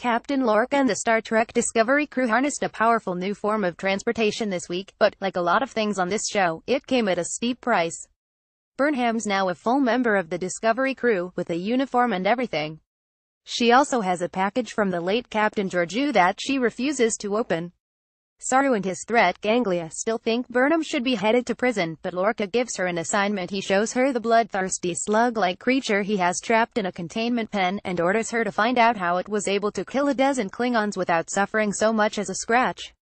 Captain Lorca and the Star Trek Discovery crew harnessed a powerful new form of transportation this week, but, like a lot of things on this show, it came at a steep price. Burnham's now a full member of the Discovery crew, with a uniform and everything. She also has a package from the late Captain Georgiou that she refuses to open. Saru and his threat ganglia still think Burnham should be headed to prison, but Lorca gives her an assignment. He shows her the bloodthirsty slug-like creature he has trapped in a containment pen, and orders her to find out how it was able to kill a dozen Klingons without suffering so much as a scratch.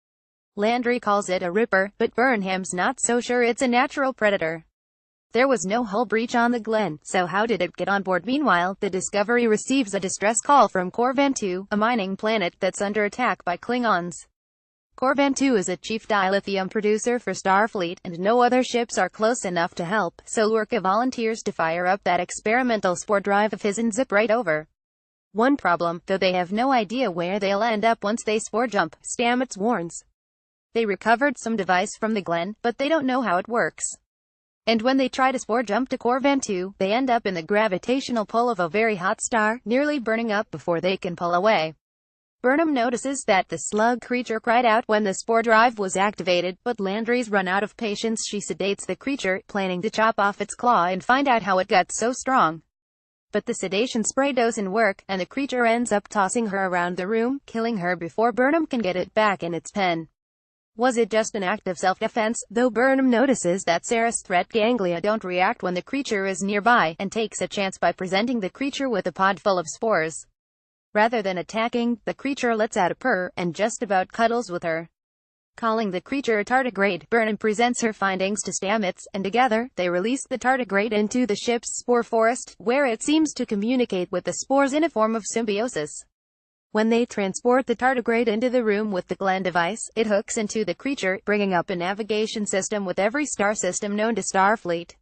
Landry calls it a ripper, but Burnham's not so sure it's a natural predator. There was no hull breach on the Glenn, so how did it get on board? Meanwhile, the Discovery receives a distress call from Corvan 2, a mining planet that's under attack by Klingons. Corvan 2 is a chief dilithium producer for Starfleet, and no other ships are close enough to help, so Lorca volunteers to fire up that experimental spore drive of his and zip right over. One problem, though: they have no idea where they'll end up once they spore jump, Stamets warns. They recovered some device from the Glenn, but they don't know how it works. And when they try to spore jump to Corvan 2, they end up in the gravitational pull of a very hot star, nearly burning up before they can pull away. Burnham notices that the slug creature cried out when the spore drive was activated, but Landry's run out of patience. She sedates the creature, planning to chop off its claw and find out how it got so strong. But the sedation spray doesn't work, and the creature ends up tossing her around the room, killing her before Burnham can get it back in its pen. Was it just an act of self-defense, though? Burnham notices that Sarah's threat ganglia don't react when the creature is nearby, and takes a chance by presenting the creature with a pod full of spores. Rather than attacking, the creature lets out a purr, and just about cuddles with her. Calling the creature a tardigrade, Burnham presents her findings to Stamets, and together, they release the tardigrade into the ship's spore forest, where it seems to communicate with the spores in a form of symbiosis. When they transport the tardigrade into the room with the Glenn device, it hooks into the creature, bringing up a navigation system with every star system known to Starfleet.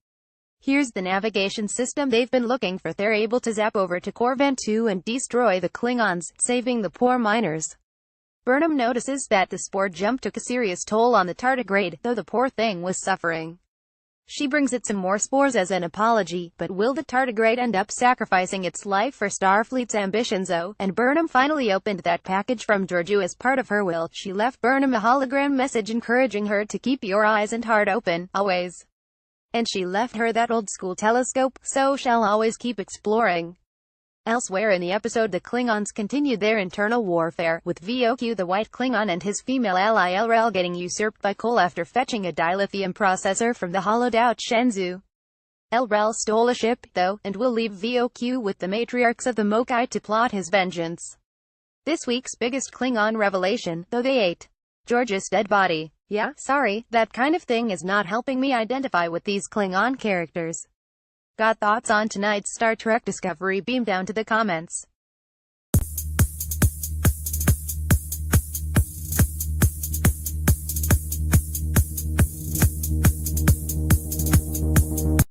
Here's the navigation system they've been looking for. They're able to zap over to Corvan 2 and destroy the Klingons, saving the poor miners. Burnham notices that the spore jump took a serious toll on the tardigrade, though the poor thing was suffering. She brings it some more spores as an apology, but will the tardigrade end up sacrificing its life for Starfleet's ambitions? Oh, and Burnham finally opened that package from Georgiou as part of her will. She left Burnham a hologram message encouraging her to keep your eyes and heart open, always. And she left her that old-school telescope, so she'll always keep exploring. Elsewhere in the episode, the Klingons continued their internal warfare, with Voq the White Klingon and his female ally Elrel getting usurped by Cole after fetching a dilithium processor from the hollowed out Shenzhou. Elrel stole a ship, though, and will leave Voq with the matriarchs of the Mokai to plot his vengeance. This week's biggest Klingon revelation, though: they ate George's dead body. Yeah, sorry, that kind of thing is not helping me identify with these Klingon characters. Got thoughts on tonight's Star Trek Discovery? Beam down to the comments.